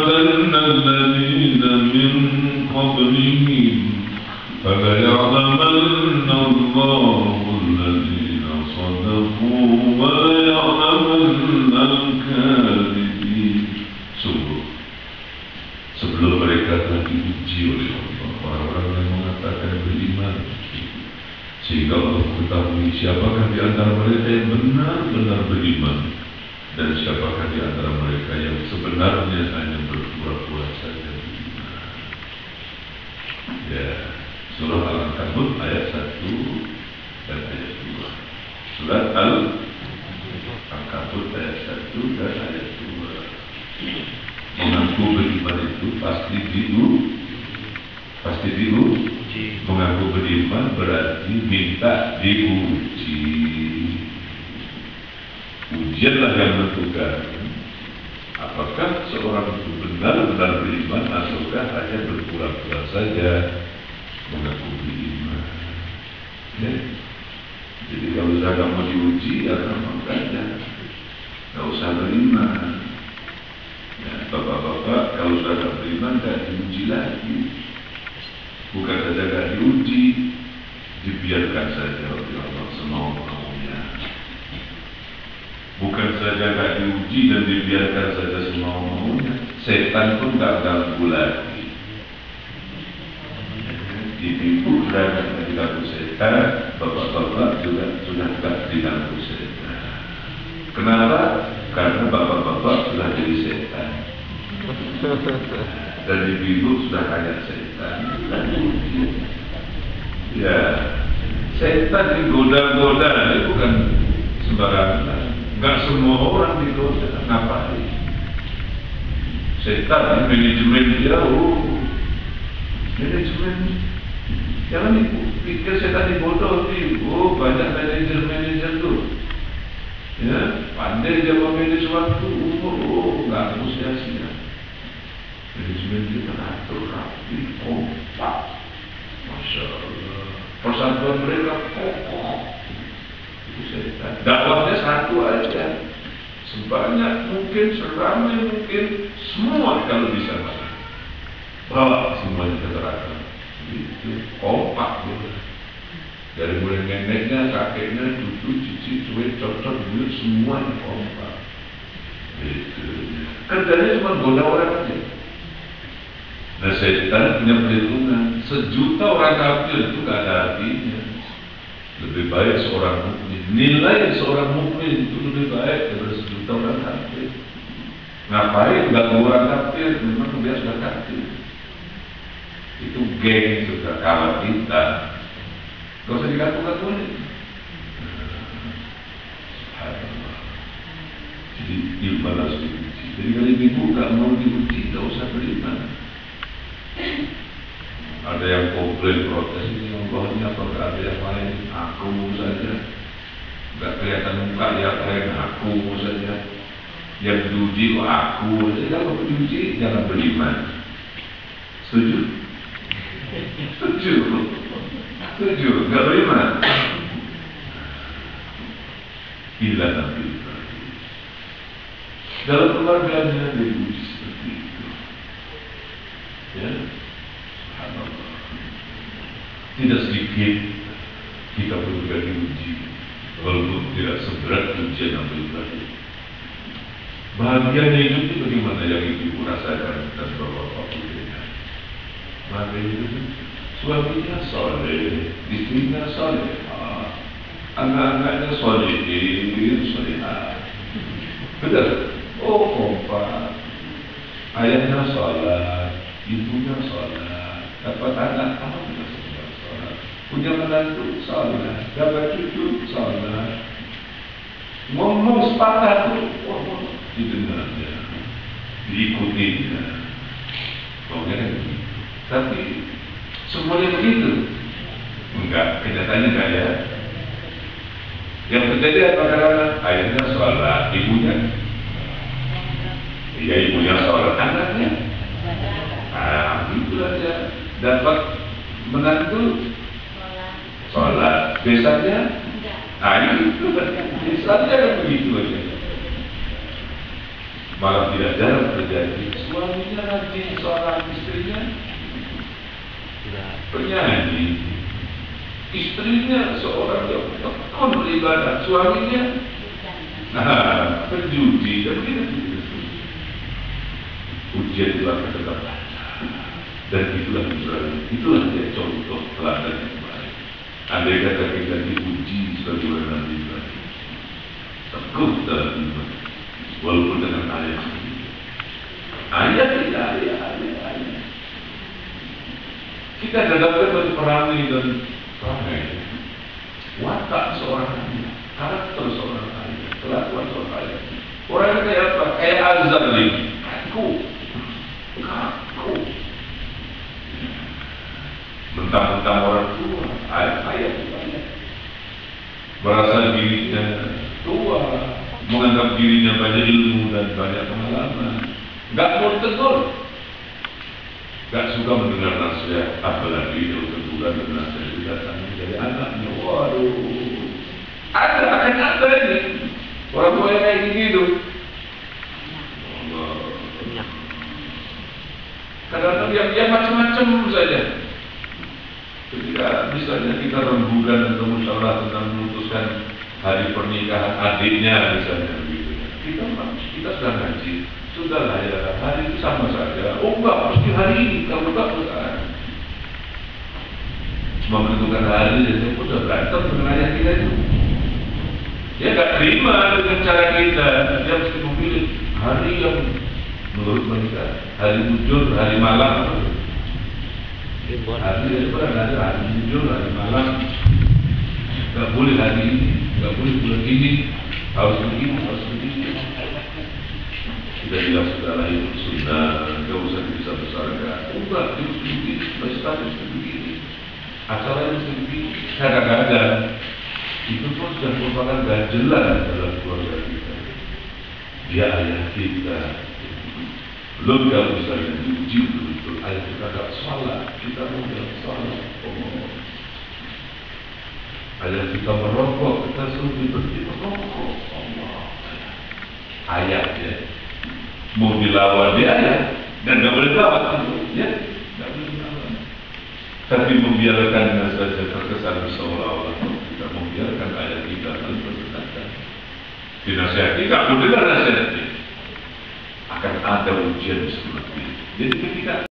فتن الذين من قبلهم فليعلمن الله الذين صدقوا وليعلمن الكاذبين. Sungguh sebelum mereka telah diuji oleh Allah, orang-orang yang mengatakan beriman, sehingga Allah mengetahui siapakah di antara mereka yang benar-benar beriman dan siapakah di antara mereka yang sebenarnya hanya berpura-pura saja beriman. Ya, surah Al-Ankabut ayat 1 dan ayat 2. Surat Al-Ankabut ayat 1 dan ayat 2. Mengaku beriman itu pasti diuji. Mengaku beriman berarti minta diuji. Ujianlah yang menentukan apakah seorang itu benar-benar beriman ataukah hanya berpura-pura saja mengaku beriman. Ya. Jadi kalau saya mau diuji, ya makanya nggak usah beriman. Ya, bapak-bapak, kalau sudah nggak beriman, nggak diuji lagi. Bukan saja nggak diuji, dibiarkan saja oleh Allah semau-maunya. Bukan saja nggak diuji dan dibiarkan saja semau-maunya, setan pun nggak ganggu lagi. Ibu sudah nggak diganggu setan, bapak-bapak juga sudah nggak diganggu setan. Kenapa? Karena bapak-bapak sudah jadi setan dan ibu sudah kayak setan. Ya, setan digoda-goda itu bukan sembarangan. Nggak semua orang digoda. Ngapain? Setan manajemen dia, manajemen. Jangan pikir setan dibodohi. Banyak manajer tuh. Ya, pandai dia memanage waktu. Nggak harus sia-sia. Manajemen kita atur rapi, kompak. Masya Allah. Persatuan mereka kokoh. Itu setan. Dakwahnya satu aja. Sebanyak mungkin, seramai mungkin, semua kalau bisa masuk. Bawa semuanya ke neraka. Itu kompak gitu. Dari mulai neneknya, kakeknya, cucu, cici, cuit, cocok, duit, semuanya kompak. Gitu. Kerjanya cuma goda orang aja. Nah, setan punya perhitungan. 1.000.000 orang kafir itu gak ada artinya. Lebih baik seorang mukmin. Nilai seorang mukmin itu lebih baik daripada 1.000.000 orang kafir. Ngapain ganggu orang kafir? Memang dia sudah kafir. Itu geng sudah kalah kita. Gak usah dikaku-kakuin. Subhanallah. Jadi iman harus diuji. Jadi kalau ibu gak mau diuji, gak usah beriman. Ada yang komplain protes ini, Allah apa gak ada yang lain? Aku saja. Gak kelihatan muka yang lain, aku saja. Yang diuji kok aku. Jadi kalau diuji jangan beriman. Setuju? Setuju, gak beriman. Bila Nabi Ibrahim dalam keluarganya diuji seperti itu. Ya, subhanallah. Tidak sedikit kita pun juga diuji, walaupun tidak seberat ujian Nabi Ibrahim. Bahagianya hidup itu bagaimana yang ibu rasakan dan bapak-bapak punya. Bahagia hidup suaminya soleh, istrinya soleh, anak-anaknya solehin, solehah. Benar? Oh, kompak. Ayahnya sholat, ibunya sholat, dapat anak, alhamdulillah sholat. Punya menantu sholat, dapat cucu sholat. Ngomong sepatah tuh, didengarnya, diikutinya. Pokoknya kan begitu. Tapi semuanya begitu? Enggak, kenyataannya enggak ya. Yang terjadi apa karena ayahnya sholat, ibunya, iya ibunya sholat, anaknya, itu aja dapat menantu sholat, besarnya, itu besarnya kan begitu aja. Malah tidak jarang terjadi suaminya rajin seorang istrinya penyanyi, istrinya seorang yang tekun beribadah, suaminya penjudi, dan begitu. Ujian itulah ketetapan, dan itulah dia contoh teladan yang baik. Andai kata kita diuji sebagaimana Nabi Ibrahim, teguh dalam iman, walaupun dengan ayat sendiri. Ayat. Kita dihadapkan dari perangai dan perangai. Watak seorang ayah, karakter seorang ayah, kelakuan seorang ayah. Orang yang kayak apa? Kayak azab ini. Kaku. Mentang-mentang orang tua, ayah. Merasa dirinya tua, menganggap dirinya banyak ilmu dan banyak pengalaman, nggak mau tegur, nggak suka mendengar nasihat, apalagi kalau teguran dan nasihat itu datangnya dari anaknya. Waduh, akan ada ini orang tua yang kayak gitu. Kadang-kadang dia macam-macam saja. Ketika misalnya kita rembukan atau musyawarah tentang memutuskan hari pernikahan adiknya misalnya begitu, kita sudah ngaji, sudahlah ya, hari itu sama saja. Oh enggak, pasti hari ini, kalau enggak bukan. Cuma menentukan hari, jadi pun sudah berantem dengan ayah kita itu. Dia enggak terima dengan cara kita, dia mesti memilih hari yang menurut mereka, hari muncul, hari malam. Hari itu pernah ada hari muncul, hari malam. Gak boleh hari ini, gak boleh bulan ini, harus begini. Kita bilang segala itu sunnah, gak usah dibesar-besarkan. Enggak, harus begini, pesta harus begini, acara harus begini. Kadang-kadang itu pun sudah merupakan ganjelan dalam keluarga kita. Dia ayah kita. Belum kalau misalnya diuji betul-betul ayah kita gak sholat, kita mau gak sholat. Ayah kita merokok, kita suruh berhenti merokok. Allah, ayah ya, mau dilawan dia ayah, dan gak boleh lawan ya, gak boleh lawan. Tapi membiarkan saja terkesan seolah-olah kita membiarkan ayah kita lalu berkata, dinasihati, gak boleh dengar nasihatnya. Akan ada ujian seperti itu. Jadi ketika